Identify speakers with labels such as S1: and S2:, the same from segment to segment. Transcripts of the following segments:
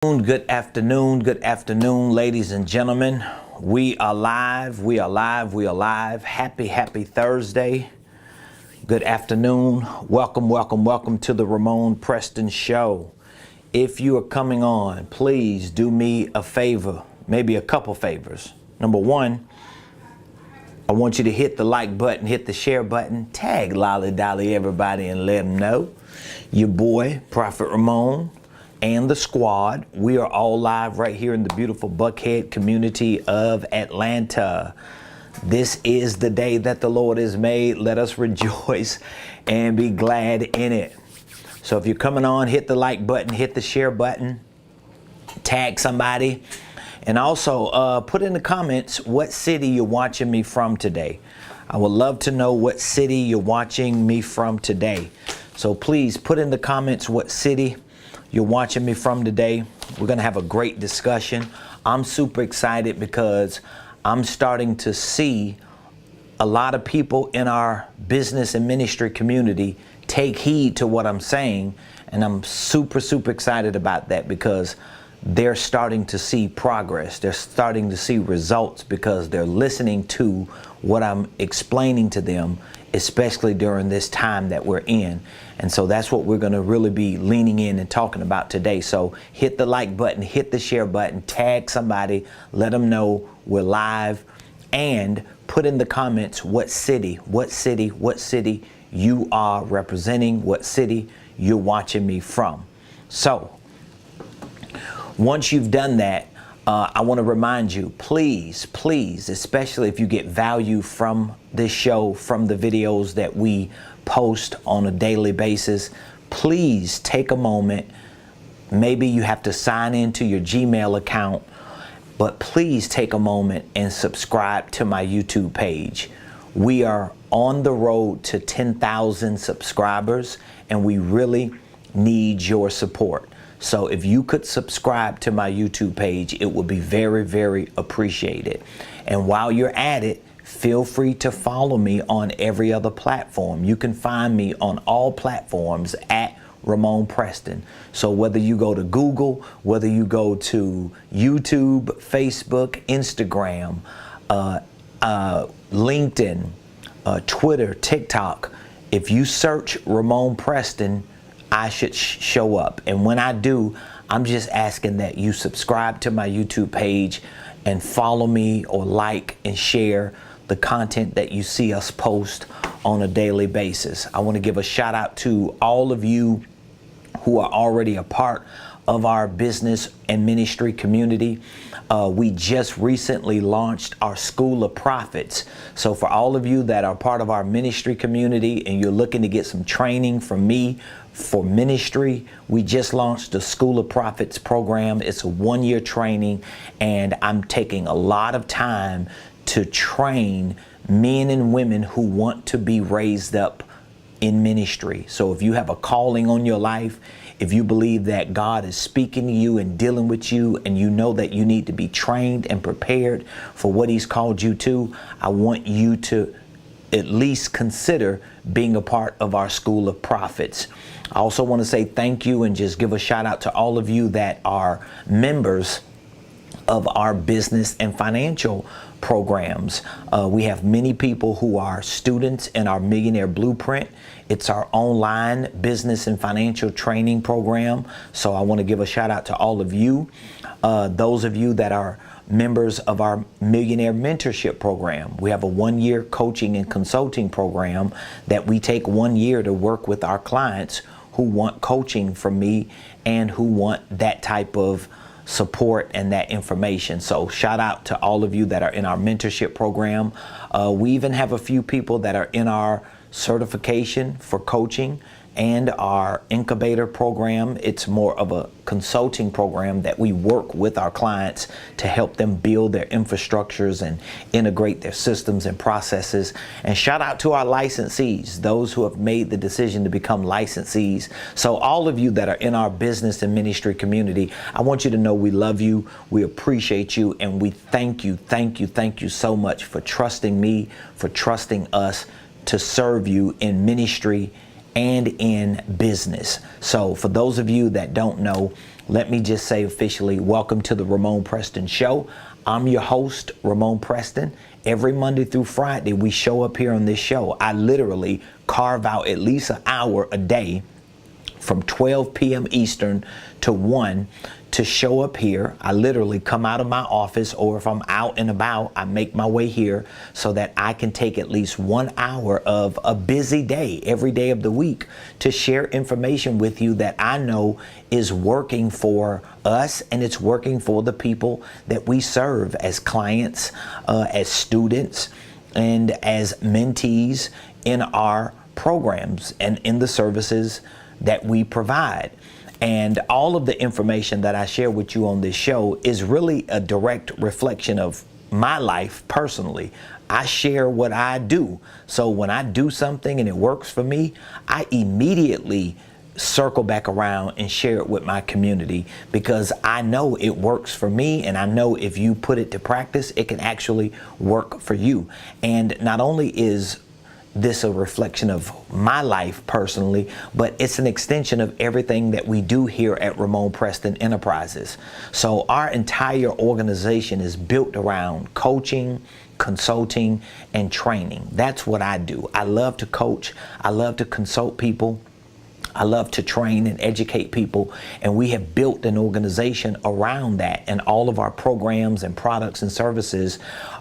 S1: Good afternoon, ladies and gentlemen. We are live. Happy Thursday. Good afternoon. Welcome to the Ramonepreston Show. If you are coming on, please do me a favor, maybe a couple favors. Number one, I want you to hit the like button, hit the share button, tag Lolly Dolly everybody and let them know. Your boy, Prophet Ramon, and the squad. We are all live right here in the beautiful Buckhead community of Atlanta. This is the day that the Lord has made. Let us rejoice and be glad in it. So if you're coming on, hit the like button, hit the share button, tag somebody, and also put in the comments what city you're watching me from today. I would love to know what city you're watching me from today. So please put in the comments what city you're watching me from today. We're going to have a great discussion. I'm super excited because I'm starting to see a lot of people in our business and ministry community take heed to what I'm saying. And I'm super excited about that because they're starting to see progress. They're starting to see results because they're listening to what I'm explaining to them, especially during this time that we're in. And so that's what we're going to really be leaning in and talking about today. So hit the like button, hit the share button, tag somebody, let them know we're live, and put in the comments what city you are representing, what city you're watching me from. So once you've done that, I want to remind you, please, especially if you get value from this show, from the videos that we post on a daily basis, please take a moment. Maybe you have to sign into your Gmail account, but please take a moment and subscribe to my YouTube page. We are on the road to 10,000 subscribers, and we really need your support. So if you could subscribe to my YouTube page, it would be very appreciated. And while you're at it, feel free to follow me on every other platform. You can find me on all platforms at Ramonepreston. So whether you go to Google, whether you go to YouTube, Facebook, Instagram, LinkedIn, Twitter, TikTok, if you search Ramonepreston, I should show up. And when I do, I'm just asking that you subscribe to my YouTube page and follow me or like and share the content that you see us post on a daily basis. I want to give a shout out to all of you who are already a part of our business and ministry community. We just recently launched our School of Prophets. So for all of you that are part of our ministry community and you're looking to get some training from me for ministry, we just launched the School of Prophets program. It's a one-year training, and I'm taking a lot of time to train men and women who want to be raised up in ministry. So if you have a calling on your life, if you believe that God is speaking to you and dealing with you, and you know that you need to be trained and prepared for what He's called you to, I want you to at least consider being a part of our School of Prophets. I also want to say thank you and just give a shout out to all of you that are members of our business and financial programs. We have many people who are students in our Millionaire Blueprint. It's our online business and financial training program. So I want to give a shout out to all of you. Those of you that are members of our Millionaire Mentorship program. We have a one-year coaching and consulting program that we take 1 year to work with our clients who want coaching from me and who want that type of support and that information. So shout out to all of you that are in our mentorship program. We even have a few people that are in our certification for coaching and our incubator program. It's more of a consulting program that we work with our clients to help them build their infrastructures and integrate their systems and processes. And shout out to our licensees, those who have made the decision to become licensees. So all of you that are in our business and ministry community, I want you to know we love you, we appreciate you, and we thank you so much for trusting me, for trusting us to serve you in ministry and in business. So for those of you that don't know, let me just say officially, welcome to the Ramonepreston Show. I'm your host, Ramonepreston. Every Monday through Friday, we show up here on this show. I literally carve out at least an hour a day from 12 p.m. Eastern to 1 to show up here. I literally come out of my office, or if I'm out and about, I make my way here so that I can take at least 1 hour of a busy day every day of the week to share information with you that I know is working for us, and it's working for the people that we serve as clients, as students, and as mentees in our programs and in the services that we provide. And all of the information that I share with you on this show is really a direct reflection of my life personally. I share what I do. So when I do something and it works for me, I immediately circle back around and share it with my community, because I know it works for me, and I know if you put it to practice, it can actually work for you. And not only is this a reflection of my life personally, but it's an extension of everything that we do here at Ramonepreston Enterprises. So our entire organization is built around coaching, consulting, and training. That's what I do. I love to coach. I love to consult people. I love to train and educate people, and we have built an organization around that, and all of our programs and products and services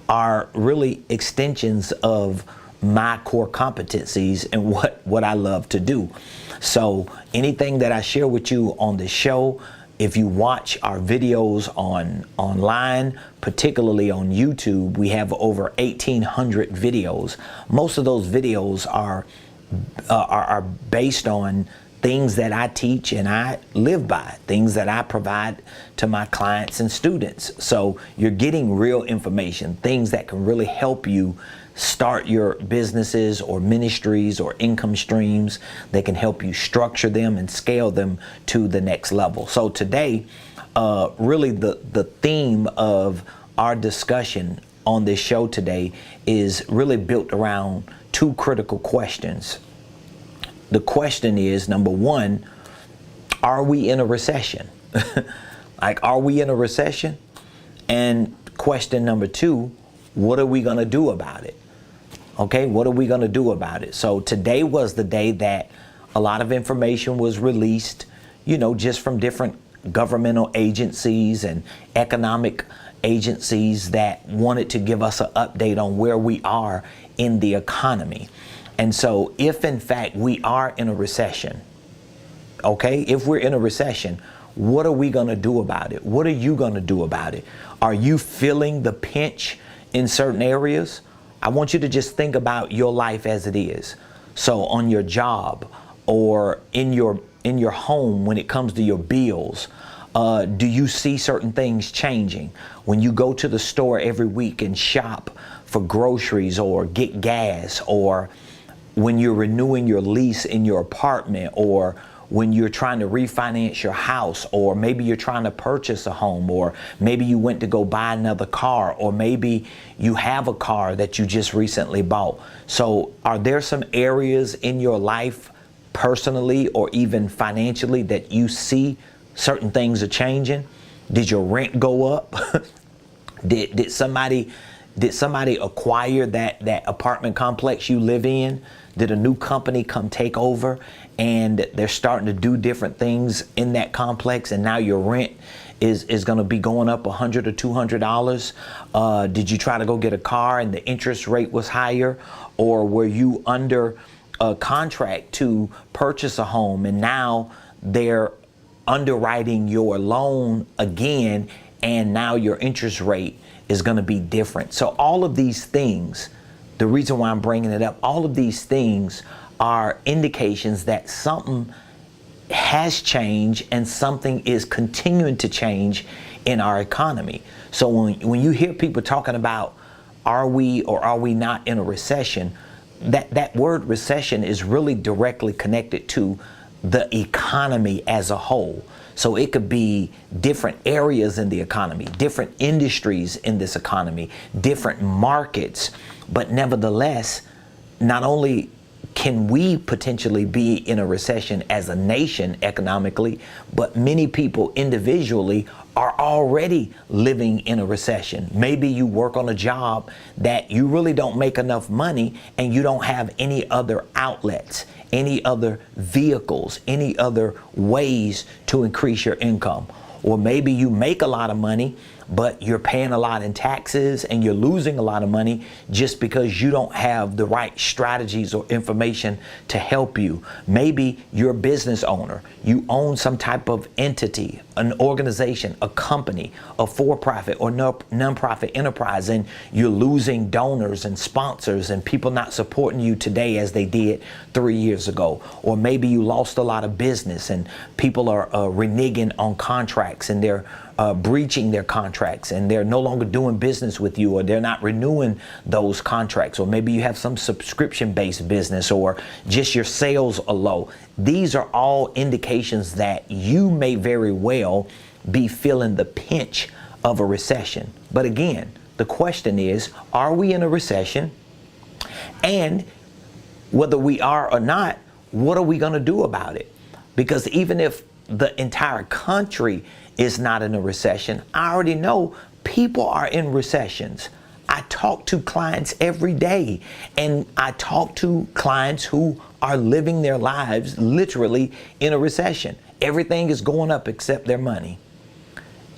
S1: are really extensions of my core competencies and what I love to do. So anything that I share with you on this show, if you watch our videos online, particularly on YouTube, we have over 1,800 videos. Most of those videos are based on things that I teach and I live by, things that I provide to my clients and students. So you're getting real information, things that can really help you start your businesses or ministries or income streams. They can help you structure them and scale them to the next level. So today, really the theme of our discussion on this show today is really built around two critical questions. The question is, number one, are we in a recession? Like, are we in a recession? And question number two, what are we going to do about it? Okay, what are we going to do about it? So today was the day that a lot of information was released, just from different governmental agencies and economic agencies that wanted to give us an update on where we are in the economy. And so if in fact we are in a recession, okay, if we're in a recession, what are we going to do about it? What are you going to do about it? Are you feeling the pinch in certain areas? I want you to just think about your life as it is. So on your job or in your home, when it comes to your bills, do you see certain things changing? When you go to the store every week and shop for groceries or get gas, or when you're renewing your lease in your apartment, or when you're trying to refinance your house, or maybe you're trying to purchase a home, or maybe you went to go buy another car, or maybe you have a car that you just recently bought. So are there some areas in your life personally or even financially that you see certain things are changing? Did your rent go up? Did somebody acquire that apartment complex you live in? Did a new company come take over and they're starting to do different things in that complex, and now your rent is going to be going up $100 or $200? Did you try to go get a car and the interest rate was higher? Or were you under a contract to purchase a home and now they're underwriting your loan again, and now your interest rate is going to be different? So all of these things, the reason why I'm bringing it up, all of these things are indications that something has changed and something is continuing to change in our economy. So when you hear people talking about, are we or are we not in a recession, that word recession is really directly connected to the economy as a whole. So it could be different areas in the economy, different industries in this economy, different markets, but nevertheless, not only can we potentially be in a recession as a nation economically, but many people individually are already living in a recession. Maybe you work on a job that you really don't make enough money and you don't have any other outlets, any other vehicles, any other ways to increase your income. Or maybe you make a lot of money, but you're paying a lot in taxes and you're losing a lot of money just because you don't have the right strategies or information to help you. Maybe you're a business owner. You own some type of entity, an organization, a company, a for-profit or non-profit enterprise, and you're losing donors and sponsors and people not supporting you today as they did 3 years ago. Or maybe you lost a lot of business and people are reneging on contracts and they're breaching their contracts and they're no longer doing business with you, or they're not renewing those contracts. Or maybe you have some subscription-based business, or just your sales are low. These are all indications that you may very well be feeling the pinch of a recession. But again, the question is, are we in a recession? And whether we are or not, what are we going to do about it? Because even if the entire country is not in a recession, I already know people are in recessions. I talk to clients every day, and I talk to clients who are living their lives literally in a recession. Everything is going up except their money.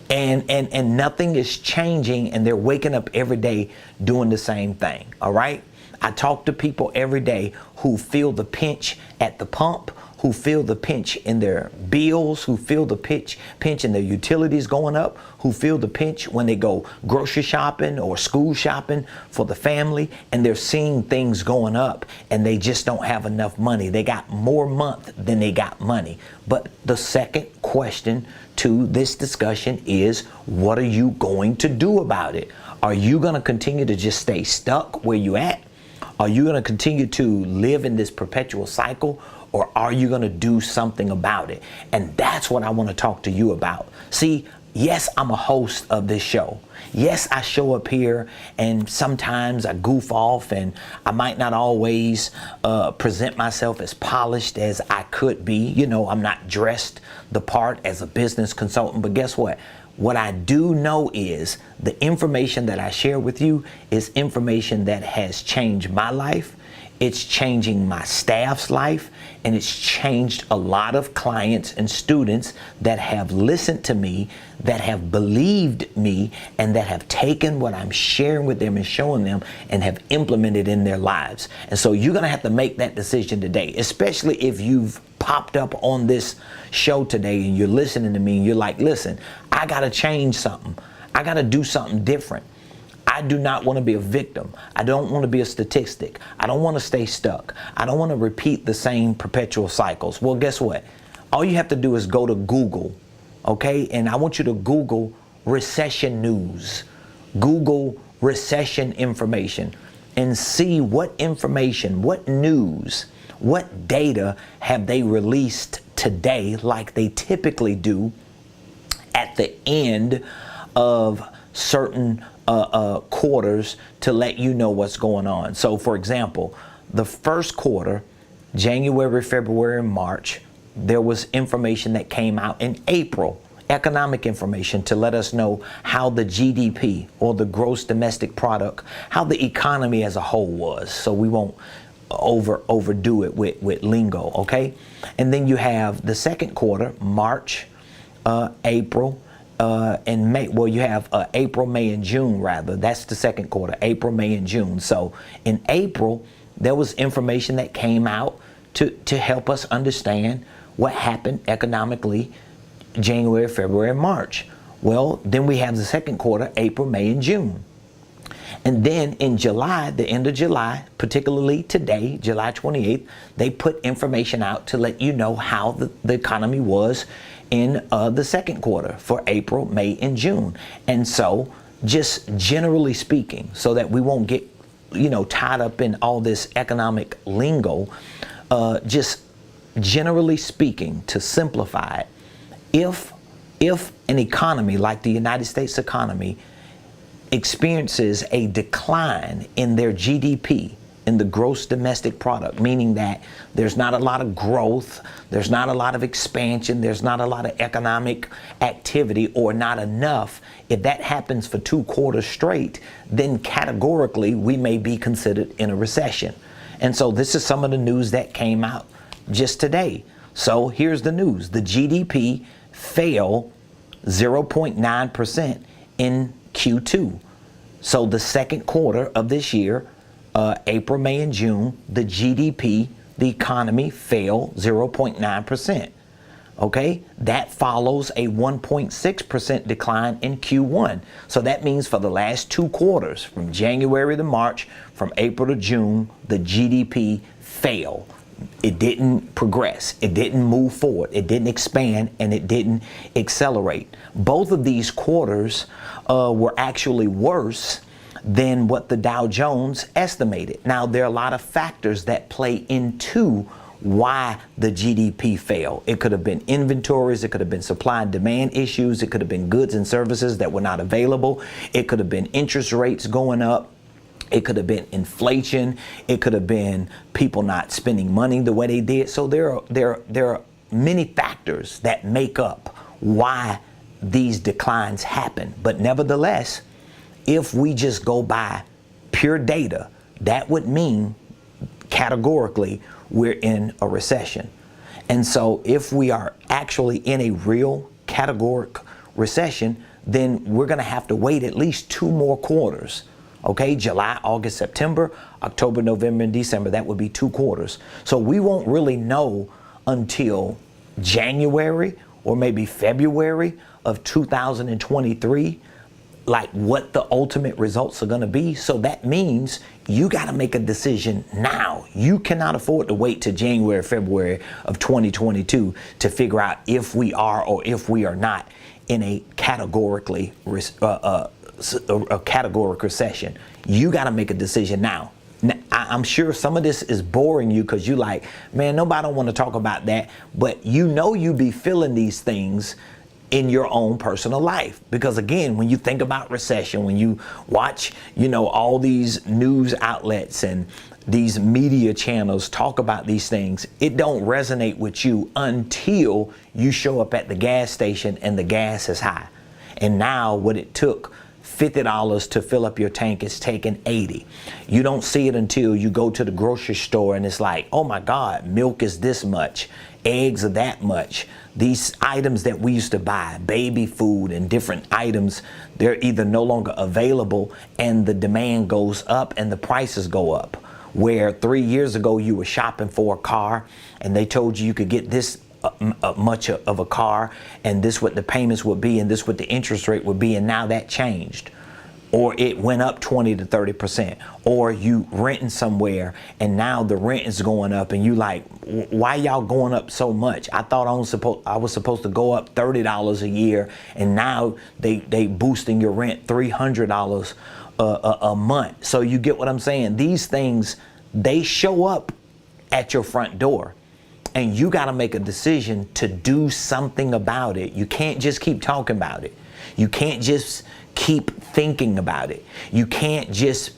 S1: And nothing is changing, and they're waking up every day doing the same thing, all right? I talk to people every day who feel the pinch at the pump, who feel the pinch in their bills, who feel the pinch in their utilities going up, who feel the pinch when they go grocery shopping or school shopping for the family, and they're seeing things going up and they just don't have enough money. They got more month than they got money. But the second question to this discussion is, what are you going to do about it? Are you going to continue to just stay stuck where you at? Are you going to continue to live in this perpetual cycle? Or are you going to do something about it? And that's what I want to talk to you about. See, yes, I'm a host of this show. Yes, I show up here and sometimes I goof off, and I might not always present myself as polished as I could be. You know, I'm not dressed the part as a business consultant, but guess what? What I do know is the information that I share with you is information that has changed my life. It's changing my staff's life, and it's changed a lot of clients and students that have listened to me, that have believed me, and that have taken what I'm sharing with them and showing them and have implemented in their lives. And so you're going to have to make that decision today, especially if you've popped up on this show today and you're listening to me and you're like, listen, I got to change something. I got to do something different. I do not want to be a victim. I don't want to be a statistic. I don't want to stay stuck. I don't want to repeat the same perpetual cycles. Well, guess what? All you have to do is go to Google, okay? And I want you to Google recession news. Google recession information and see what information, what news, what data have they released today, like they typically do at the end of certain quarters, to let you know what's going on. So for example, the first quarter, January, February, and March, there was information that came out in April, economic information to let us know how the GDP, or the gross domestic product, how the economy as a whole was. So we won't overdo it with lingo, okay? And then you have the second quarter, March, April, and May. Well, you have April, May, and June, rather. That's the second quarter, April, May, and June. So in April, there was information that came out to help us understand what happened economically January, February, and March. Well, then we have the second quarter, April, May, and June. And then in July, the end of July, particularly today, July 28th, they put information out to let you know how the economy was in the second quarter for April, May, and June. And so just generally speaking, so that we won't get, tied up in all this economic lingo, just generally speaking, to simplify it, if an economy like the United States economy experiences a decline in their GDP in the gross domestic product, meaning that there's not a lot of growth, there's not a lot of expansion, there's not a lot of economic activity, or not enough, if that happens for 2 quarters straight, then categorically we may be considered in a recession. And so this is some of the news that came out just today. So here's the news. The GDP fell 0.9% in Q2. So the second quarter of this year, April, May, and June, the GDP, the economy fell 0.9%. Okay, that follows a 1.6% decline in Q1. So that means for the last 2 quarters, from January to March, from April to June, the GDP fell. It didn't progress. It didn't move forward. It didn't expand, and it didn't accelerate. Both of these quarters were actually worse than what the Dow Jones estimated. Now, there are a lot of factors that play into why the GDP fell. It could have been inventories, it could have been supply and demand issues, it could have been goods and services that were not available, it could have been interest rates going up, it could have been inflation, it could have been people not spending money the way they did. So there are many factors that make up why these declines happen. But nevertheless, if we just go by pure data, that would mean categorically we're in a recession. And so if we are actually in a real categoric recession, then we're going to have to wait at least 2 more quarters. Okay, July, August, September, October, November, and December, that would be 2 quarters. So we won't really know until January or maybe February of 2023, like what the ultimate results are going to be. So that means you got to make a decision now. You cannot afford to wait till January, February of 2022 to figure out if we are or if we are not in a categoric recession. You got to make a decision now. Now, I'm sure some of this is boring you because you like, man, nobody don't want to talk about that. But you know you be feeling these things in your own personal life. Because again, when you think about recession, when you watch, all these news outlets and these media channels talk about these things, it don't resonate with you until you show up at the gas station and the gas is high. And now what it took $50 to fill up your tank is taking $80. You don't see it until you go to the grocery store and it's like, oh my God, milk is this much, eggs are that much. These items that we used to buy, baby food and different items, they're either no longer available and the demand goes up and the prices go up. Where 3 years ago you were shopping for a car and they told you could get this much of a car and this what the payments would be and this what the interest rate would be, and now that changed. Or it went up 20 to 30%. Or you renting somewhere and now the rent is going up and you like, why y'all going up so much? I thought I was supposed to go up $30 a year and now they boosting your rent $300 a month. So you get what I'm saying? These things, they show up at your front door. And you got to make a decision to do something about it. You can't just keep talking about it. You can't just keep thinking about it. You can't just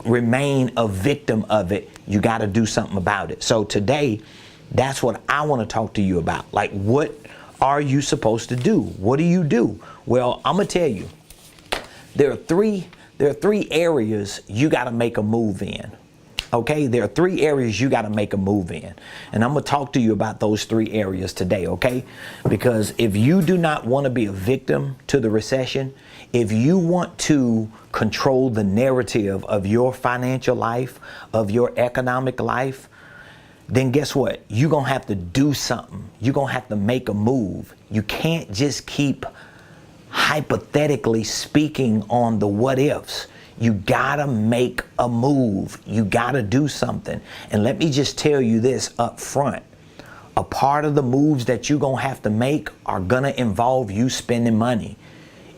S1: remain a victim of it. You got to do something about it. So today, that's what I want to talk to you about. Like, what are you supposed to do? What do you do? Well, I'm going to tell you, there are three areas you got to make a move in. Okay, there are 3 areas you got to make a move in. And I'm going to talk to you about those 3 areas today, okay? Because if you do not want to be a victim to the recession, if you want to control the narrative of your financial life, of your economic life, then guess what? You're going to have to do something. You're going to have to make a move. You can't just keep hypothetically speaking on the what ifs. You gotta make a move. You gotta do something. And let me just tell you this up front. A part of the moves that you're gonna have to make are gonna involve you spending money.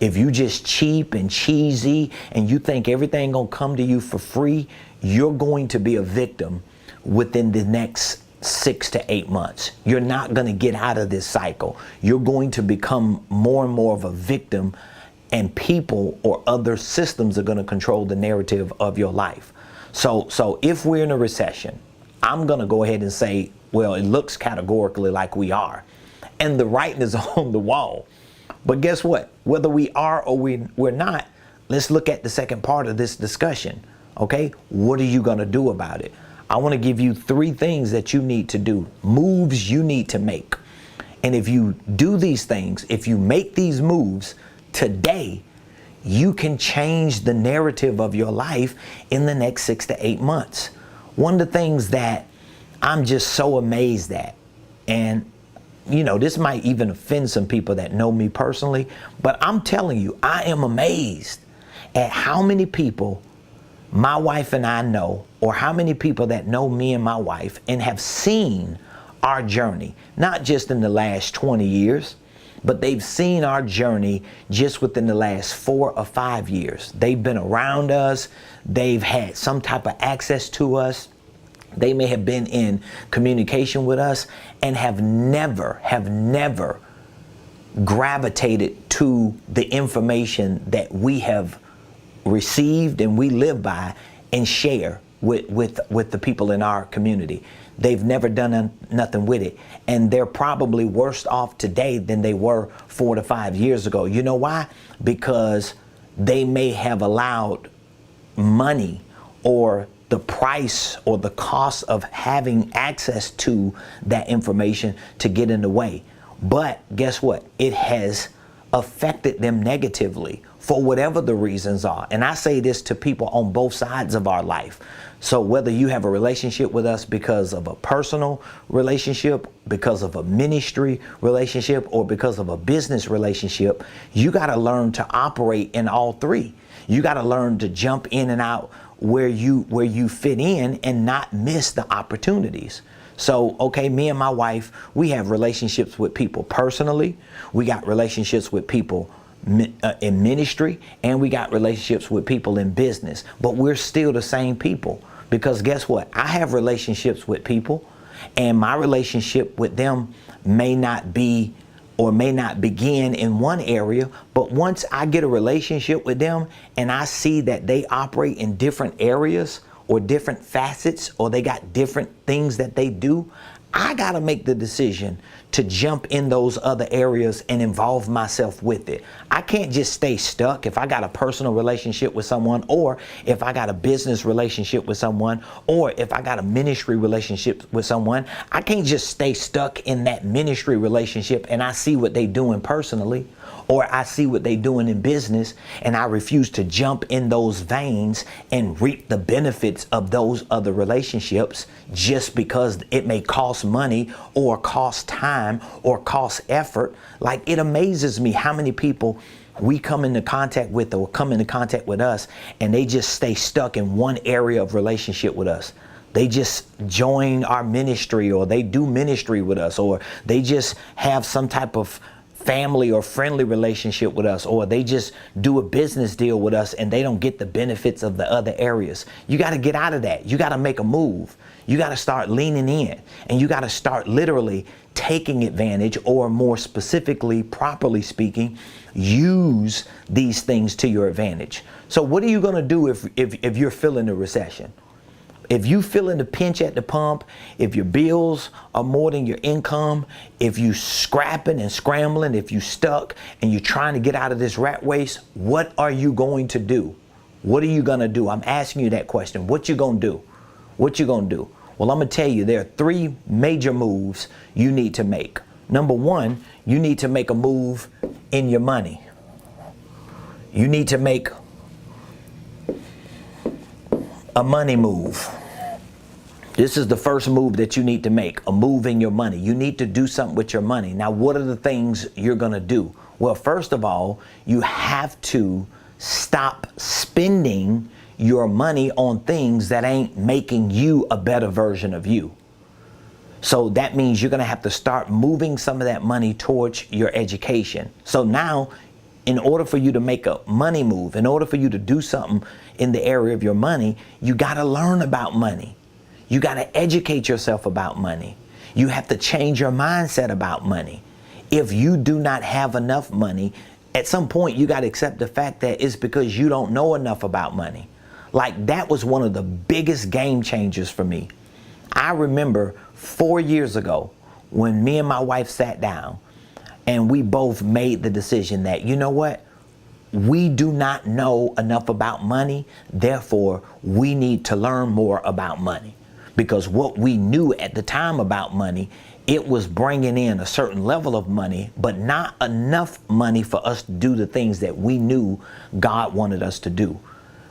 S1: If you just cheap and cheesy and you think everything gonna come to you for free, you're going to be a victim within the next 6 to 8 months. You're not gonna get out of this cycle. You're going to become more and more of a victim, and people or other systems are going to control the narrative of your life. So if we're in a recession, I'm going to go ahead and say, well, it looks categorically like we are. And the writing is on the wall. But guess what? Whether we are or we're not, let's look at the second part of this discussion. Okay? What are you going to do about it? I want to give you 3 things that you need to do, moves you need to make. And if you do these things, if you make these moves today, you can change the narrative of your life in the next 6 to 8 months. One of the things that I'm just so amazed at, and you know, this might even offend some people that know me personally, but I'm telling you, I am amazed at how many people my wife and I know, or how many people that know me and my wife and have seen our journey, not just in the last 20 years, but they've seen our journey just within the last 4 or 5 years. They've been around us. They've had some type of access to us. They may have been in communication with us and have never gravitated to the information that we have received and we live by and share with the people in our community. They've never done nothing with it. And they're probably worse off today than they were 4 to 5 years ago. You know why? Because they may have allowed money or the price or the cost of having access to that information to get in the way. But guess what? It has affected them negatively for whatever the reasons are. And I say this to people on both sides of our life. So whether you have a relationship with us because of a personal relationship, because of a ministry relationship, or because of a business relationship, you got to learn to operate in all 3. You got to learn to jump in and out where you fit in and not miss the opportunities. So, okay, me and my wife, we have relationships with people personally. We got relationships with people in ministry, and we got relationships with people in business. But we're still the same people, because guess what? I have relationships with people, and my relationship with them may not be or may not begin in one area, but once I get a relationship with them and I see that they operate in different areas or different facets, or they got different things that they do, I got to make the decision to jump in those other areas and involve myself with it. I can't just stay stuck if I got a personal relationship with someone, or if I got a business relationship with someone, or if I got a ministry relationship with someone. I can't just stay stuck in that ministry relationship and I see what they doing personally, or I see what they doing in business, and I refuse to jump in those veins and reap the benefits of those other relationships just because it may cost money or cost time or cost effort. Like, it amazes me how many people we come into contact with or come into contact with us and they just stay stuck in one area of relationship with us. They just join our ministry, or they do ministry with us, or they just have some type of family or friendly relationship with us, or they just do a business deal with us and they don't get the benefits of the other areas. You got to get out of that. You got to make a move. You got to start leaning in, and you got to start literally taking advantage, or more specifically, properly speaking, use these things to your advantage. So what are you going to do if you're feeling a recession? If you feeling the pinch at the pump, if your bills are more than your income, if you scrapping and scrambling, if you stuck and you're trying to get out of this rat race, what are you going to do? What are you going to do? I'm asking you that question. What you going to do? What you going to do? Well, I'm going to tell you, there are 3 major moves you need to make. Number 1, you need to make a move in your money. You need to make a money move. This is the first move that you need to make, a move in your money. You need to do something with your money. Now, what are the things you're going to do? Well, first of all, you have to stop spending your money on things that ain't making you a better version of you. So that means you're going to have to start moving some of that money towards your education. So now, in order for you to make a money move, in order for you to do something in the area of your money, you got to learn about money. You got to educate yourself about money. You have to change your mindset about money. If you do not have enough money, at some point you got to accept the fact that it's because you don't know enough about money. Like, that was one of the biggest game changers for me. I remember 4 years ago when me and my wife sat down and we both made the decision that, you know what? We do not know enough about money. Therefore, we need to learn more about money. Because what we knew at the time about money, it was bringing in a certain level of money, but not enough money for us to do the things that we knew God wanted us to do.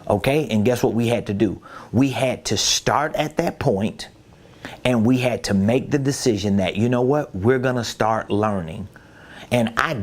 S1: Okay? And guess what we had to do? We had to start at that point, and we had to make the decision that, you know what? We're going to start learning. And I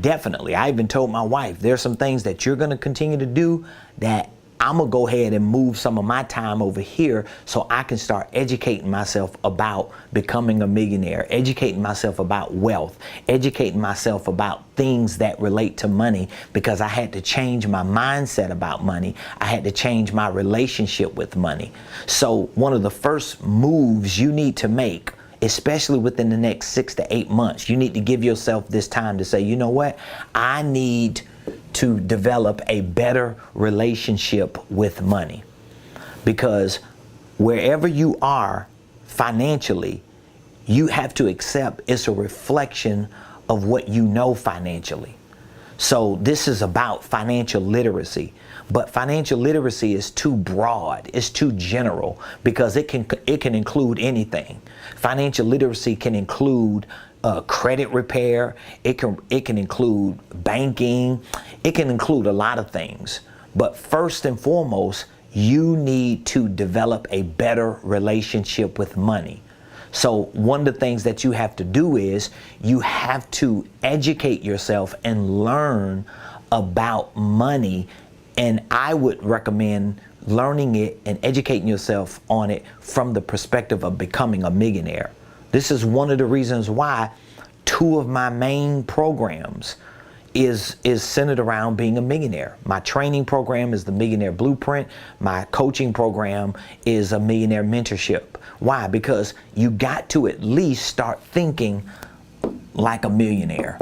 S1: even told my wife, there's some things that you're going to continue to do that I'm going to go ahead and move some of my time over here so I can start educating myself about becoming a millionaire, educating myself about wealth, educating myself about things that relate to money, because I had to change my mindset about money. I had to change my relationship with money. So one of the first moves you need to make, especially within the next 6 to 8 months, you need to give yourself this time to say, you know what? I need to develop a better relationship with money. Because wherever you are financially, you have to accept it's a reflection of what you know financially. So this is about financial literacy. But financial literacy is too broad, it's too general, because it can include anything. Financial literacy can include credit repair, it can include banking, it can include a lot of things. But first and foremost, you need to develop a better relationship with money. So one of the things that you have to do is you have to educate yourself and learn about money. And I would recommend learning it and educating yourself on it from the perspective of becoming a millionaire. This is one of the reasons why 2 of my main programs is centered around being a millionaire. My training program is the Millionaire Blueprint. My coaching program is a Millionaire Mentorship. Why? Because you got to at least start thinking like a millionaire.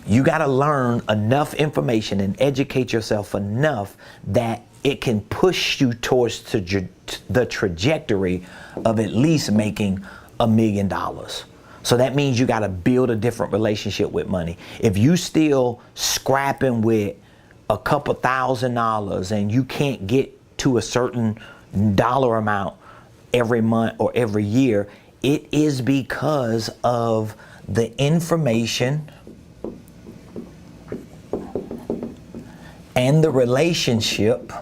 S1: You got to learn enough information and educate yourself enough that it can push you towards the trajectory of at least making $1 million. So that means you got to build a different relationship with money. If you still scrapping with a couple $1,000 and you can't get to a certain dollar amount every month or every year, it is because of the information and the relationship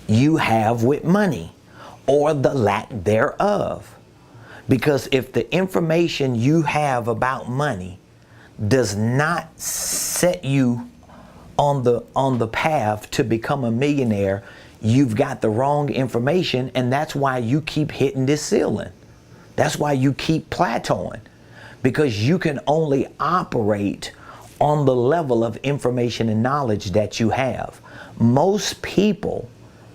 S1: you have with money, or the lack thereof. Because if the information you have about money does not set you on the path to become a millionaire, you've got the wrong information, and that's why you keep hitting this ceiling. That's why you keep plateauing, because you can only operate on the level of information and knowledge that you have. Most people,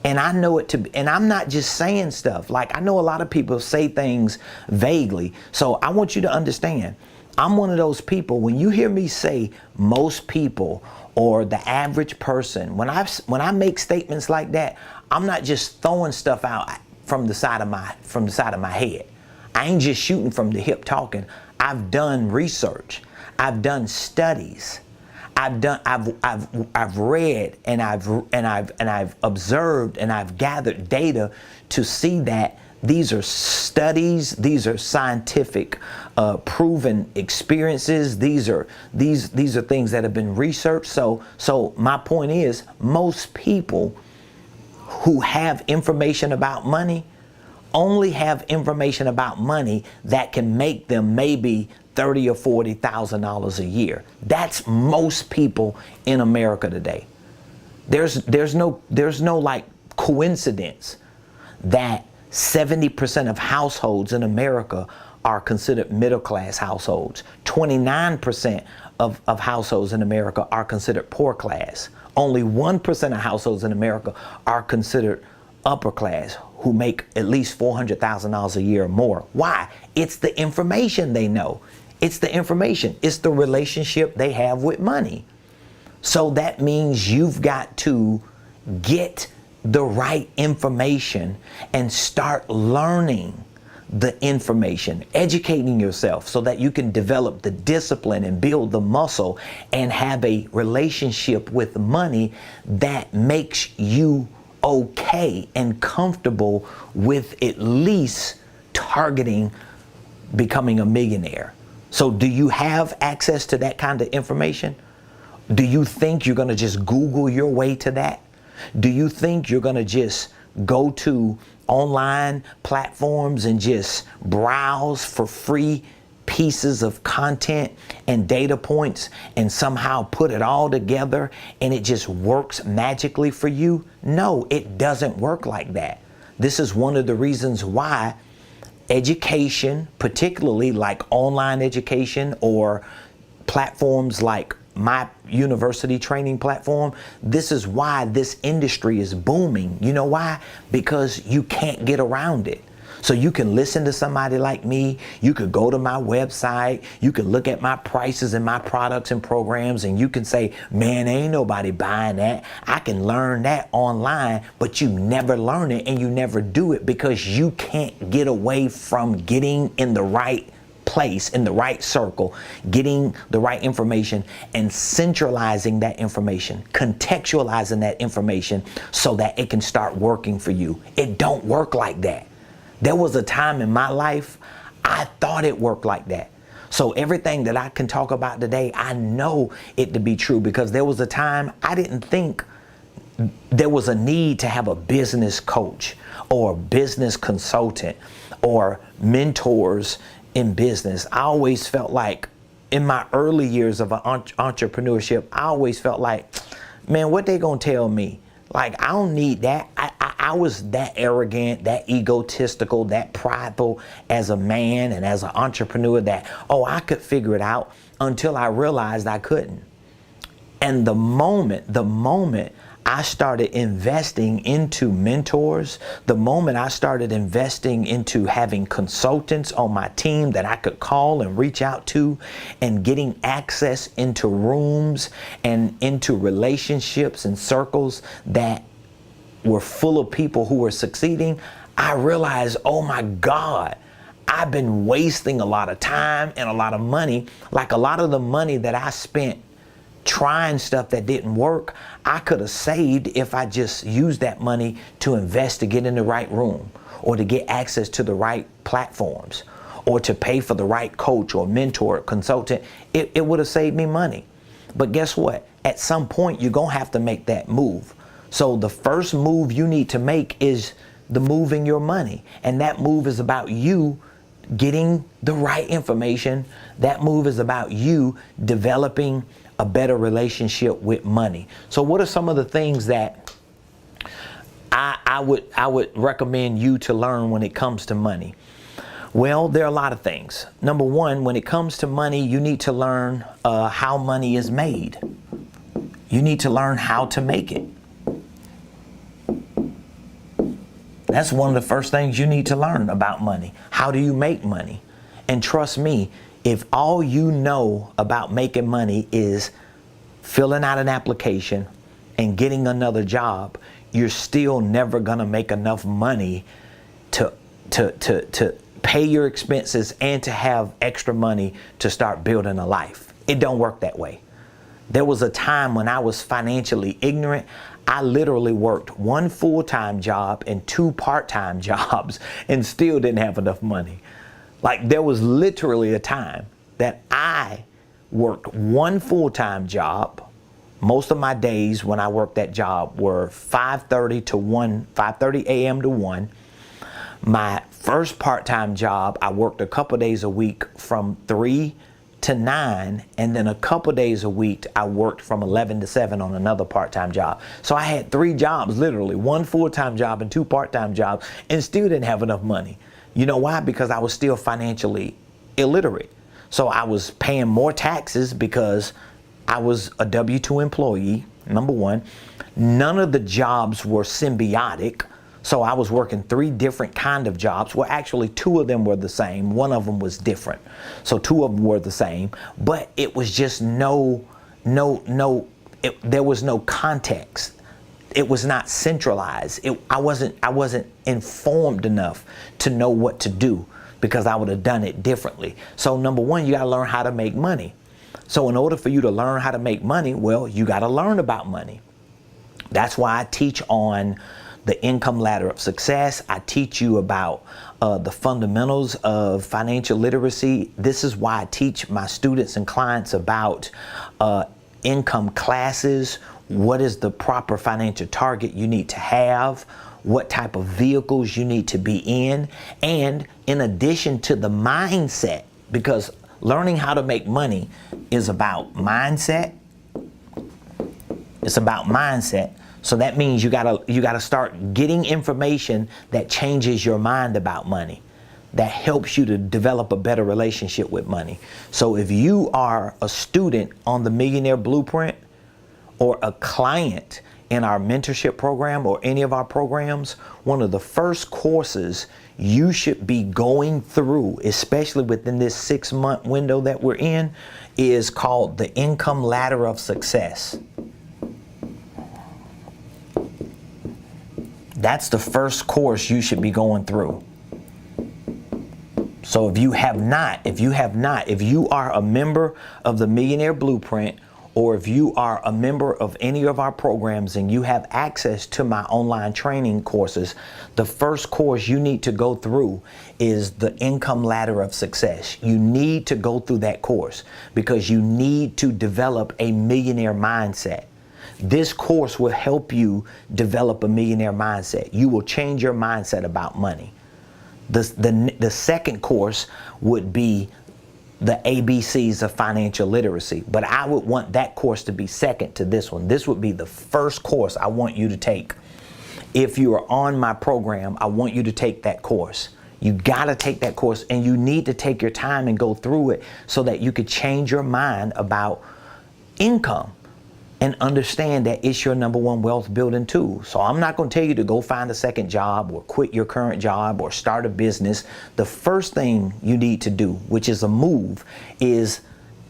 S1: and I know it to be, and I'm not just saying stuff, like I know a lot of people say things vaguely. So I want you to understand, I'm one of those people, when you hear me say most people or the average person, when I make statements like that, I'm not just throwing stuff out from the side of my head. I ain't just shooting from the hip talking. I've done research. I've done studies. I've read and I've observed and I've gathered data to see that these are studies, these are scientific, proven experiences. These are things that have been researched. So my point is, most people who have information about money only have information about money that can make them maybe $30,000 or $40,000 a year. That's most people in America today. There's no like coincidence that 70% of households in America are considered middle class households. 29% of households in America are considered poor class. Only 1% of households in America are considered upper class, who make at least $400,000 a year or more. Why? It's the information they know. It's the information. It's the relationship they have with money. So that means you've got to get the right information and start learning the information, educating yourself so that you can develop the discipline and build the muscle and have a relationship with money that makes you okay and comfortable with at least targeting becoming a millionaire. So do you have access to that kind of information? Do you think you're going to just Google your way to that? Do you think you're going to just go to online platforms and just browse for free pieces of content and data points and somehow put it all together and it just works magically for you? No, it doesn't work like that. This is one of the reasons why education, particularly like online education or platforms like my university training platform, this is why this industry is booming. You know why? Because you can't get around it. So you can listen to somebody like me, you could go to my website, you can look at my prices and my products and programs, and you can say, man, ain't nobody buying that. I can learn that online, but you never learn it and you never do it because you can't get away from getting in the right place, in the right circle, getting the right information and centralizing that information, contextualizing that information so that it can start working for you. It don't work like that. There was a time in my life I thought it worked like that. So everything that I can talk about today, I know it to be true because there was a time I didn't think there was a need to have a business coach or a business consultant or mentors in business. I always felt like in my early years of entrepreneurship, I always felt like, man, what they gonna tell me? Like, I don't need that. I was that arrogant, that egotistical, that prideful as a man and as an entrepreneur that, oh, I could figure it out, until I realized I couldn't. And the moment I started investing into mentors, the moment I started investing into having consultants on my team that I could call and reach out to, and getting access into rooms and into relationships and circles that were full of people who were succeeding, I realized, oh my God, I've been wasting a lot of time and a lot of money. Like a lot of the money that I spent trying stuff that didn't work, I could have saved if I just used that money to invest to get in the right room, or to get access to the right platforms, or to pay for the right coach or mentor or consultant. It would have saved me money. But guess what? At some point, you're going to have to make that move. So the first move you need to make is the moving your money. And that move is about you getting the right information. That move is about you developing a better relationship with money. So what are some of the things that I would recommend you to learn when it comes to money? Well, there are a lot of things. Number one, when it comes to money, you need to learn how money is made. You need to learn how to make it. That's one of the first things you need to learn about money. How do you make money? And trust me, if all you know about making money is filling out an application and getting another job, you're still never gonna make enough money to pay your expenses and to have extra money to start building a life. It don't work that way. There was a time when I was financially ignorant. I literally worked one full-time job and two part-time jobs and still didn't have enough money. Like, there was literally a time that I worked one full-time job. Most of my days when I worked that job were 5:30 a.m. to 1. My first part-time job, I worked a couple days a week from 3 to 9, and then a couple days a week I worked from 11 to 7 on another part-time job. So I had 3 jobs, literally, one full-time job and 2 part-time jobs, and still didn't have enough money. You know why? Because I was still financially illiterate. So I was paying more taxes because I was a W-2 employee, number one. None of the jobs were symbiotic. So I was working 3 different kind of jobs. Well, actually 2 of them were the same. One of them was different. So 2 of them were the same, but it was just no There was no context. It was not centralized. I wasn't informed enough to know what to do, because I would have done it differently. So number one, you got to learn how to make money. So in order for you to learn how to make money, well, you got to learn about money. That's why I teach on the income ladder of success. I teach you about the fundamentals of financial literacy. This is why I teach my students and clients about income classes. What is the proper financial target you need to have? What type of vehicles you need to be in? And in addition to the mindset, because learning how to make money is about mindset. It's about mindset. So that means you gotta start getting information that changes your mind about money, that helps you to develop a better relationship with money. So if you are a student on the Millionaire Blueprint, or a client in our mentorship program or any of our programs, one of the first courses you should be going through, especially within this 6-month window that we're in, is called the Income Ladder of Success. That's the first course you should be going through. So if you are a member of the Millionaire Blueprint, or if you are a member of any of our programs and you have access to my online training courses, the first course you need to go through is the Income Ladder of Success. You need to go through that course because you need to develop a millionaire mindset. This course will help you develop a millionaire mindset. You will change your mindset about money. The second course would be the ABCs of financial literacy, but I would want that course to be second to this one. This would be the first course I want you to take. If you are on my program, I want you to take that course. You gotta take that course, and you need to take your time and go through it so that you could change your mind about income and understand that it's your number one wealth building tool. So I'm not gonna tell you to go find a second job or quit your current job or start a business. The first thing you need to do, which is a move, is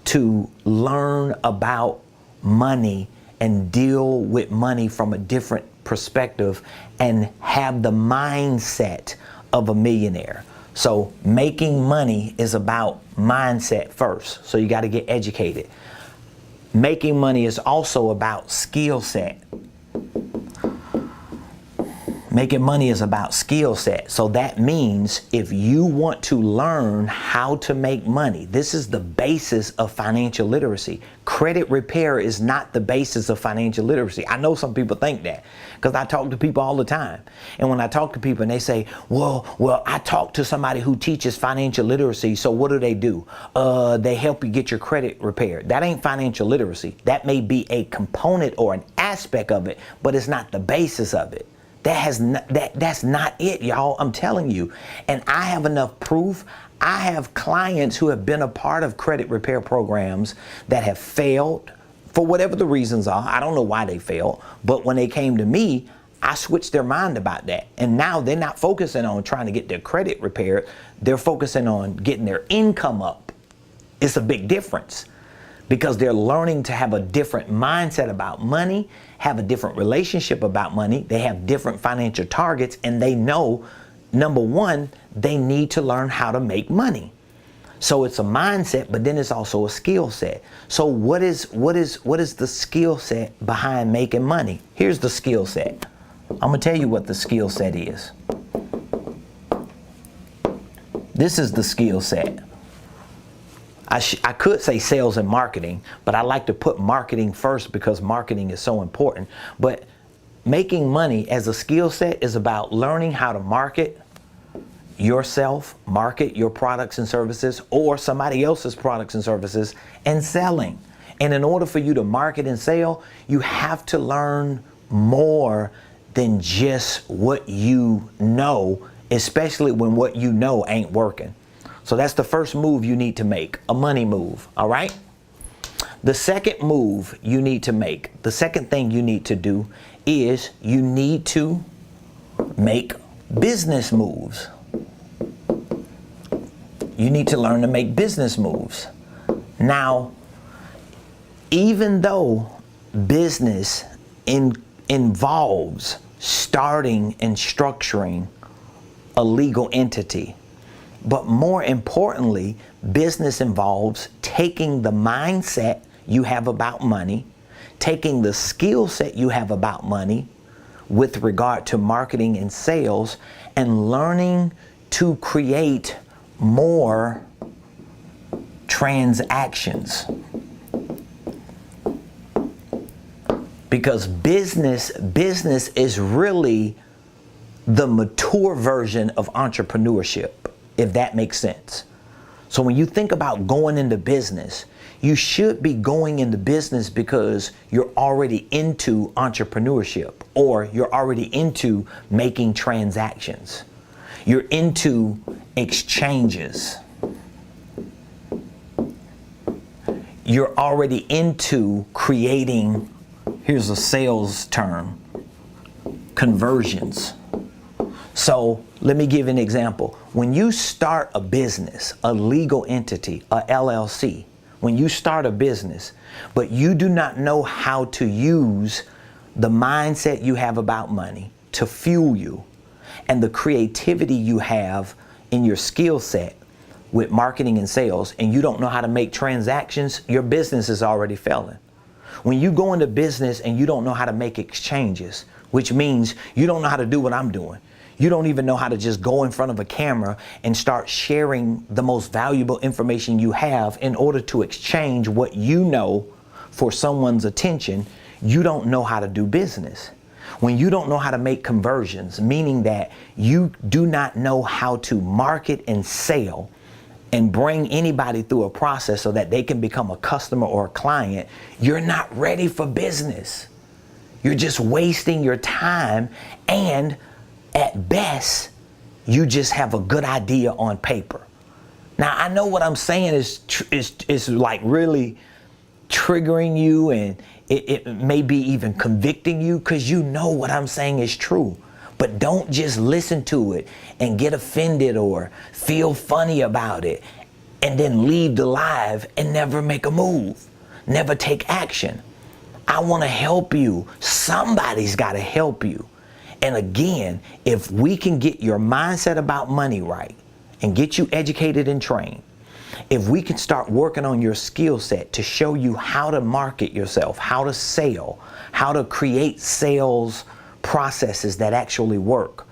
S1: to learn about money and deal with money from a different perspective and have the mindset of a millionaire. So making money is about mindset first. So you gotta get educated. Making money is also about skill set. Making money is about skill set. So that means if you want to learn how to make money, this is the basis of financial literacy. Credit repair is not the basis of financial literacy. I know some people think that because I talk to people all the time. And when I talk to people and they say, well, I talk to somebody who teaches financial literacy, so what do? They help you get your credit repaired. That ain't financial literacy. That may be a component or an aspect of it, but it's not the basis of it. That's not it, y'all. I'm telling you. And I have enough proof. I have clients who have been a part of credit repair programs that have failed for whatever the reasons are. I don't know why they failed, but when they came to me, I switched their mind about that. And now they're not focusing on trying to get their credit repaired. They're focusing on getting their income up. It's a big difference because they're learning to have a different mindset about money, have a different relationship about money. They have different financial targets, and they know, number one, they need to learn how to make money. So it's a mindset, but then it's also a skill set. So what is the skill set behind making money? Here's the skill set. I'm gonna tell you what the skill set is. This is the skill set. I could say sales and marketing, but I like to put marketing first because marketing is so important. But making money as a skill set is about learning how to market yourself, market your products and services or somebody else's products and services, and selling. And in order for you to market and sell, you have to learn more than just what you know, especially when what you know ain't working. So that's the first move you need to make, a money move, all right? The second move you need to make, the second thing you need to do is you need to make business moves. You need to learn to make business moves. Now, even though business involves starting and structuring a legal entity. But more importantly, business involves taking the mindset you have about money, taking the skill set you have about money with regard to marketing and sales, and learning to create more transactions. Because business is really the mature version of entrepreneurship, if that makes sense. So when you think about going into business, you should be going into business because you're already into entrepreneurship, or you're already into making transactions. You're into exchanges. You're already into creating, here's a sales term, conversions. So let me give an example. When you start a business, a legal entity, a LLC, when you start a business, but you do not know how to use the mindset you have about money to fuel you, and the creativity you have in your skill set with marketing and sales, and you don't know how to make transactions, your business is already failing. When you go into business and you don't know how to make exchanges, which means you don't know how to do what I'm doing. You don't even know how to just go in front of a camera and start sharing the most valuable information you have in order to exchange what you know for someone's attention. You don't know how to do business. When you don't know how to make conversions, meaning that you do not know how to market and sell and bring anybody through a process so that they can become a customer or a client, you're not ready for business. You're just wasting your time, and at best, you just have a good idea on paper. Now, I know what I'm saying is like really triggering you, and it may be even convicting you, because you know what I'm saying is true. But don't just listen to it and get offended or feel funny about it and then leave the live and never make a move, never take action. I want to help you. Somebody's got to help you. And again, if we can get your mindset about money right and get you educated and trained, if we can start working on your skill set to show you how to market yourself, how to sell, how to create sales processes that actually work,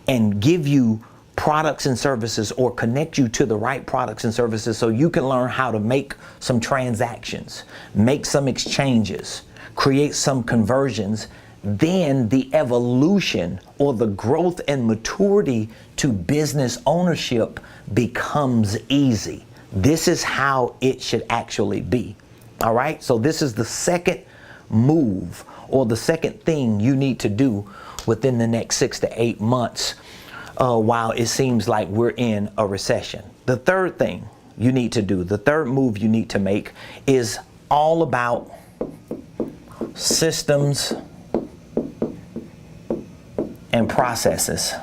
S1: and give you products and services, or connect you to the right products and services so you can learn how to make some transactions, make some exchanges, create some conversions, then the evolution or the growth and maturity to business ownership becomes easy. This is how it should actually be. All right. So this is the second move, or the second thing you need to do within the next 6 to 8 months while it seems like we're in a recession. The third thing you need to do, the third move you need to make, is all about systems and processes.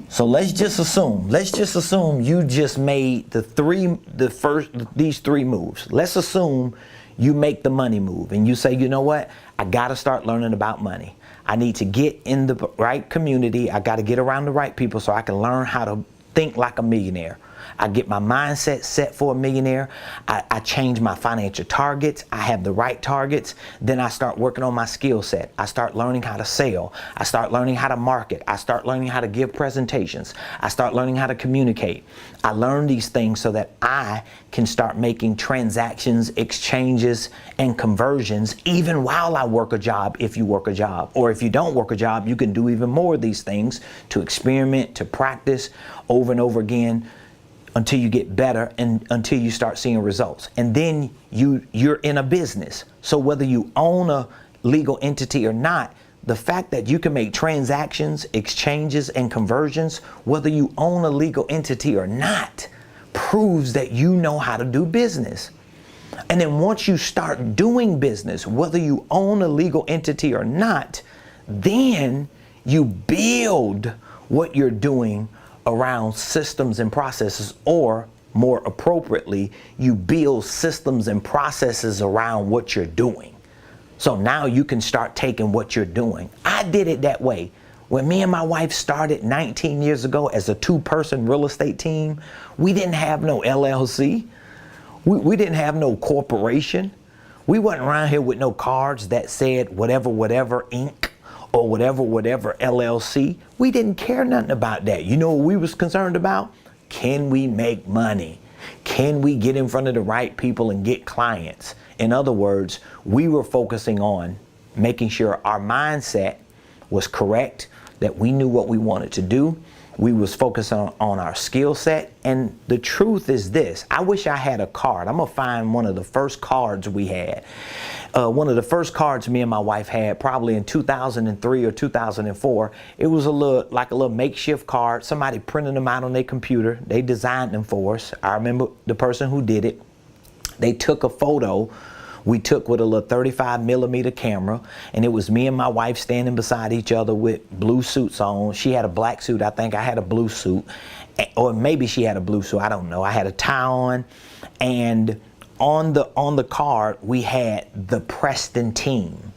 S1: So let's just assume you just made these three moves. Let's assume you make the money move and you say, you know what? I got to start learning about money. I need to get in the right community. I got to get around the right people so I can learn how to think like a millionaire. I get my mindset set for a millionaire. I change my financial targets. I have the right targets. Then I start working on my skill set. I start learning how to sell. I start learning how to market. I start learning how to give presentations. I start learning how to communicate. I learn these things so that I can start making transactions, exchanges, and conversions even while I work a job, if you work a job. Or if you don't work a job, you can do even more of these things to experiment, to practice over and over again, until you get better and until you start seeing results. And then you're in a business. So whether you own a legal entity or not, the fact that you can make transactions, exchanges, and conversions, whether you own a legal entity or not, proves that you know how to do business. And then once you start doing business, whether you own a legal entity or not, then you build what you're doing around systems and processes, or more appropriately, you build systems and processes around what you're doing. So now you can start taking what you're doing. I did it that way. When me and my wife started 19 years ago as a 2-person real estate team, we didn't have no LLC. We didn't have no corporation. We wasn't around here with no cards that said whatever Inc. or whatever LLC. We didn't care nothing about that. You know what we was concerned about? Can we make money? Can we get in front of the right people and get clients? In other words, we were focusing on making sure our mindset was correct, that we knew what we wanted to do. We was focused on our skill set. And the truth is this, I wish I had a card. I'm gonna find one of the first cards we had. One of the first cards me and my wife had probably in 2003 or 2004. It was like a little makeshift card. Somebody printed them out on their computer. They designed them for us. I remember the person who did it. They took a photo we took with a little 35mm camera, and it was me and my wife standing beside each other with blue suits on. She had a black suit. I think I had a blue suit, or maybe she had a blue suit. I don't know. I had a tie on, and on the card we had the Preston team.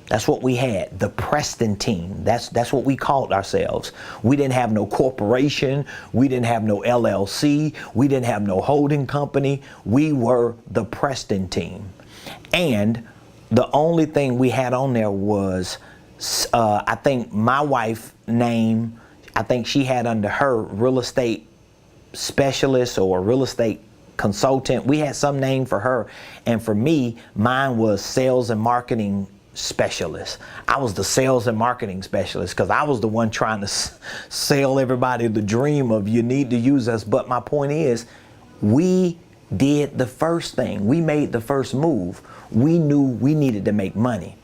S1: That's what we had, the Preston team. That's what we called ourselves. We didn't have no corporation. We didn't have no LLC. We didn't have no holding company. We were the Preston team. And the only thing we had on there was, I think my wife's name, I think she had under her real estate specialist or real estate consultant. We had some name for her. And for me, mine was sales and marketing specialist. I was the sales and marketing specialist because I was the one trying to sell everybody the dream of you need to use us. But my point is, we did the first thing. We made the first move. We knew we needed to make money.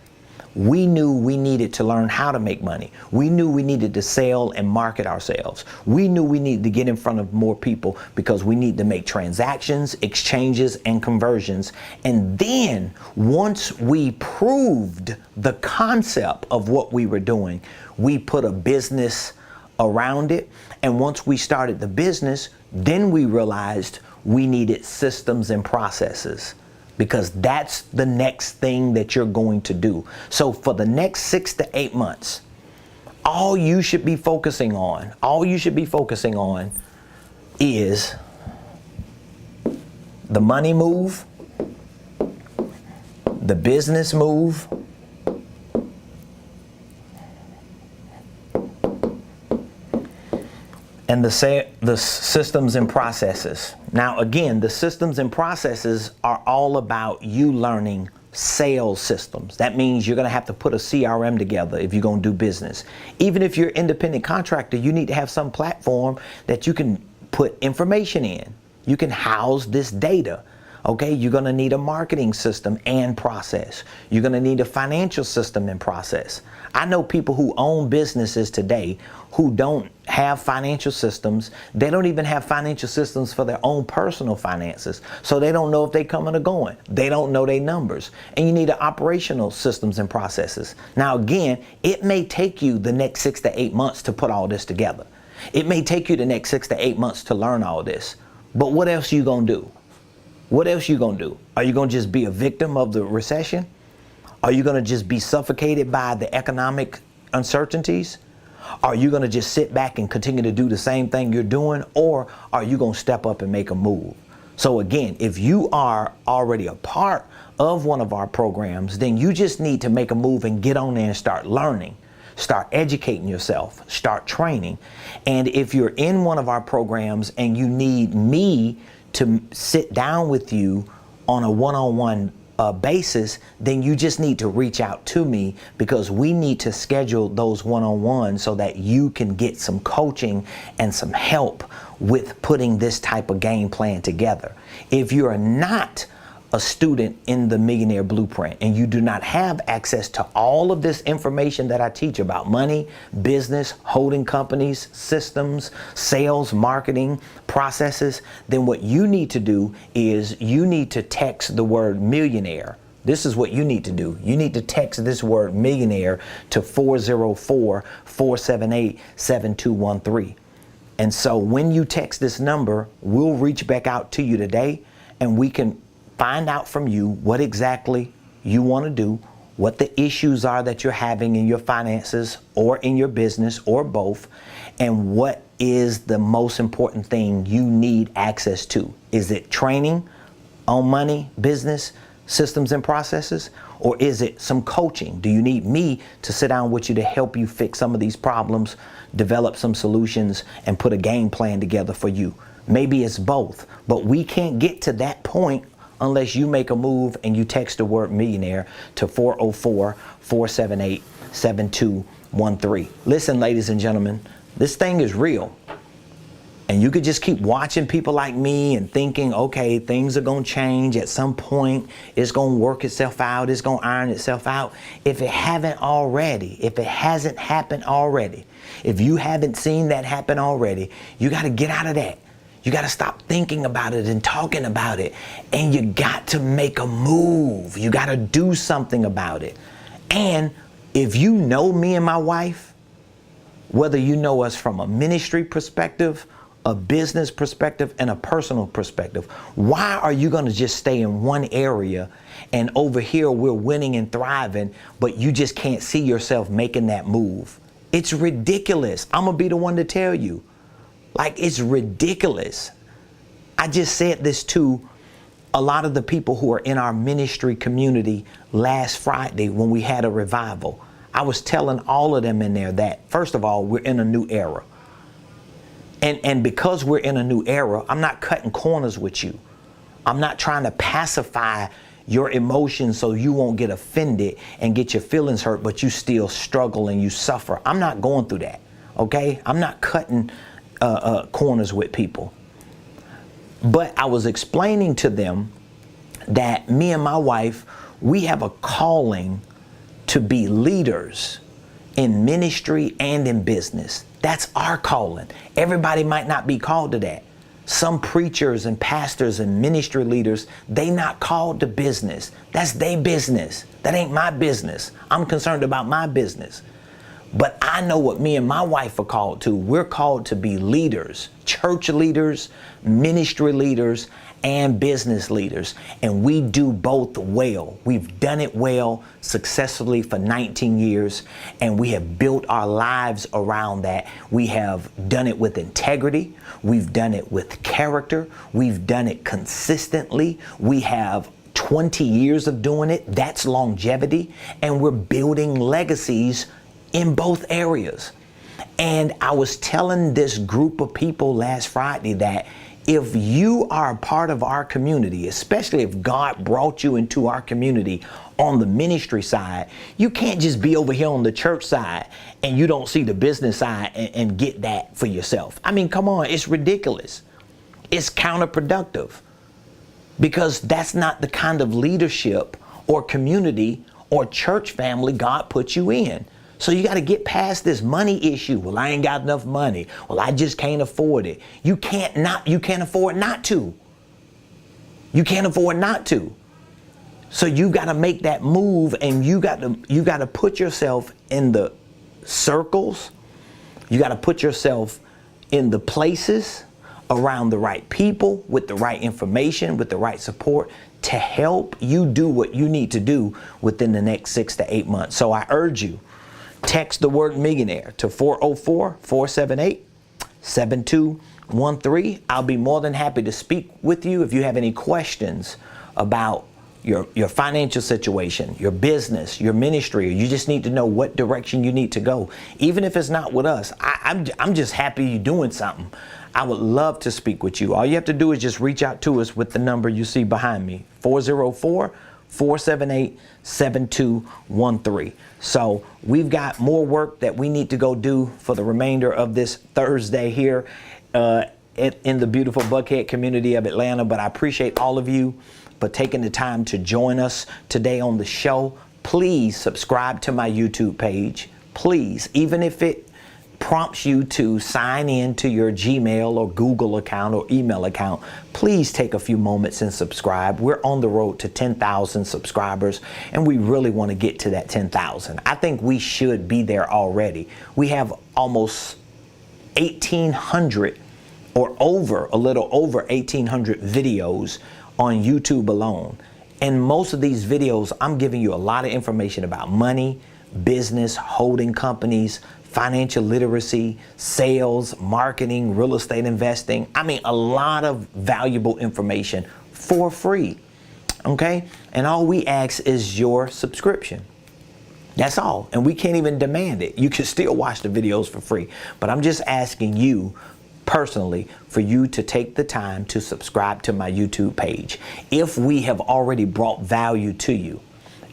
S1: We knew we needed to learn how to make money. We knew we needed to sell and market ourselves. We knew we needed to get in front of more people because we need to make transactions, exchanges, and conversions. And then once we proved the concept of what we were doing, we put a business around it. And once we started the business, then we realized we needed systems and processes, because that's the next thing that you're going to do. So for the next 6 to 8 months, all you should be focusing on is the money move, the business move, and the systems and processes. Now again, the systems and processes are all about you learning sales systems. That means you're gonna have to put a CRM together if you're gonna do business. Even if you're an independent contractor, you need to have some platform that you can put information in. You can house this data. Okay, you're gonna need a marketing system and process. You're gonna need a financial system and process. I know people who own businesses today who don't have financial systems. They don't even have financial systems for their own personal finances. So they don't know if they're coming or going. They don't know their numbers. And you need operational systems and processes. Now again, it may take you the next 6 to 8 months to put all this together. It may take you the next 6 to 8 months to learn all this. But what else you gonna do? What else you gonna do? Are you gonna just be a victim of the recession? Are you gonna just be suffocated by the economic uncertainties? Are you gonna just sit back and continue to do the same thing you're doing? Or are you gonna step up and make a move? So again, if you are already a part of one of our programs, then you just need to make a move and get on there and start learning. Start educating yourself, start training. And if you're in one of our programs and you need me to sit down with you on a one-on-one basis, then you just need to reach out to me, because we need to schedule those one-on-ones so that you can get some coaching and some help with putting this type of game plan together. If you're not a student in the Millionaire Blueprint and you do not have access to all of this information that I teach about money, business, holding companies, systems, sales, marketing, processes, then what you need to do is you need to text the word millionaire. This is what you need to do. You need to text this word millionaire to 404-478-7213. And so when you text this number, we'll reach back out to you today and we can find out from you what exactly you want to do, what the issues are that you're having in your finances or in your business or both, and what is the most important thing you need access to. Is it training on money, business, systems and processes? Or is it some coaching? Do you need me to sit down with you to help you fix some of these problems, develop some solutions, and put a game plan together for you? Maybe it's both, but we can't get to that point unless you make a move and you text the word millionaire to 404-478-7213. Listen, ladies and gentlemen, this thing is real. And you could just keep watching people like me and thinking, okay, things are going to change at some point. It's going to work itself out. It's going to iron itself out. If it hasn't happened already, if you haven't seen that happen already, you got to get out of that. You got to stop thinking about it and talking about it. And you got to make a move. You got to do something about it. And if you know me and my wife, whether you know us from a ministry perspective, a business perspective, and a personal perspective, why are you going to just stay in one area and over here we're winning and thriving, but you just can't see yourself making that move? It's ridiculous. I'm going to be the one to tell you. Like, it's ridiculous. I just said this to a lot of the people who are in our ministry community last Friday when we had a revival. I was telling all of them in there that, first of all, we're in a new era. And because we're in a new era, I'm not cutting corners with you. I'm not trying to pacify your emotions so you won't get offended and get your feelings hurt, but you still struggle and you suffer. I'm not going through that, okay? I'm not cutting corners with people. But I was explaining to them that me and my wife, we have a calling to be leaders in ministry and in business. That's our calling. Everybody might not be called to that. Some preachers and pastors and ministry leaders, they not called to business. That's their business. That ain't my business. I'm concerned about my business. But I know what me and my wife are called to. We're called to be leaders, church leaders, ministry leaders, and business leaders. And we do both well. We've done it well, successfully for 19 years, and we have built our lives around that. We have done it with integrity. We've done it with character. We've done it consistently. We have 20 years of doing it. That's longevity. And we're building legacies in both areas. And I was telling this group of people last Friday that if you are a part of our community, especially if God brought you into our community on the ministry side, you can't just be over here on the church side and you don't see the business side and get that for yourself. I mean, come on, it's ridiculous. It's counterproductive, because that's not the kind of leadership or community or church family God put you in. So you got to get past this money issue. Well, I ain't got enough money. Well, I just can't afford it. You can't afford not to. You can't afford not to. So you got to make that move, and you got to put yourself in the circles. You got to put yourself in the places around the right people with the right information, with the right support to help you do what you need to do within the next 6 to 8 months. So I urge you, text the word millionaire to 404-478-7213. I'll be more than happy to speak with you if you have any questions about your financial situation, your business, your ministry, or you just need to know what direction you need to go. Even if it's not with us, I'm just happy you're doing something. I would love to speak with you. All you have to do is just reach out to us with the number you see behind me, 404-478-7213. So we've got more work that we need to go do for the remainder of this Thursday here in the beautiful Buckhead community of Atlanta. But I appreciate all of you for taking the time to join us today on the show. Please subscribe to my YouTube page. Please, even if it prompts you to sign in to your Gmail or Google account or email account, please take a few moments and subscribe. We're on the road to 10,000 subscribers, and we really want to get to that 10,000. I think we should be there already. We have almost 1,800 or a little over 1,800 videos on YouTube alone. And most of these videos, I'm giving you a lot of information about money, business, holding companies, financial literacy, sales, marketing, real estate investing. I mean, a lot of valuable information for free, okay? And all we ask is your subscription. That's all. And we can't even demand it. You can still watch the videos for free. But I'm just asking you personally for you to take the time to subscribe to my YouTube page. If we have already brought value to you,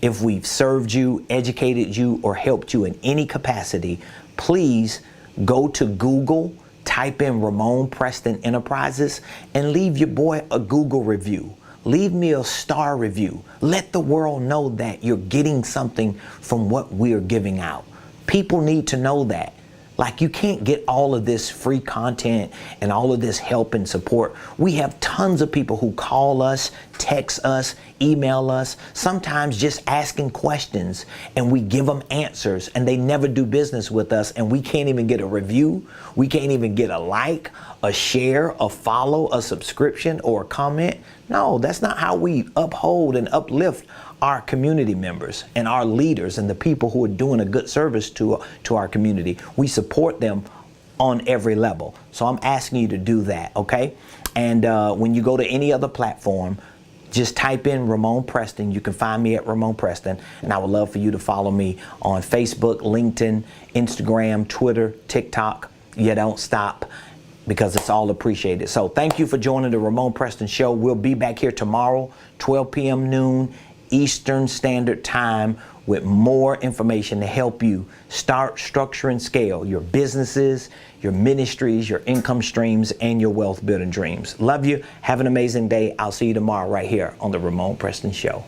S1: if we've served you, educated you, or helped you in any capacity, please go to Google, type in Ramone Preston Enterprises, and leave your boy a Google review. Leave me a star review. Let the world know that you're getting something from what we're giving out. People need to know that. Like, you can't get all of this free content and all of this help and support. We have tons of people who call us, text us, email us, sometimes just asking questions, and we give them answers, and they never do business with us, and we can't even get a review. We can't even get a like, a share, a follow, a subscription, or a comment. No, that's not how we uphold and uplift our community members and our leaders and the people who are doing a good service to our community. We support them on every level. So I'm asking you to do that, okay? And when you go to any other platform, just type in Ramone Preston. You can find me at Ramone Preston, and I would love for you to follow me on Facebook, LinkedIn, Instagram, Twitter, TikTok. You don't stop, because it's all appreciated. So thank you for joining the Ramone Preston Show. We'll be back here tomorrow, 12 p.m. noon Eastern Standard Time, with more information to help you start, structure, and scale your businesses, your ministries, your income streams, and your wealth building dreams. Love you. Have an amazing day. I'll see you tomorrow right here on the Ramone Preston Show.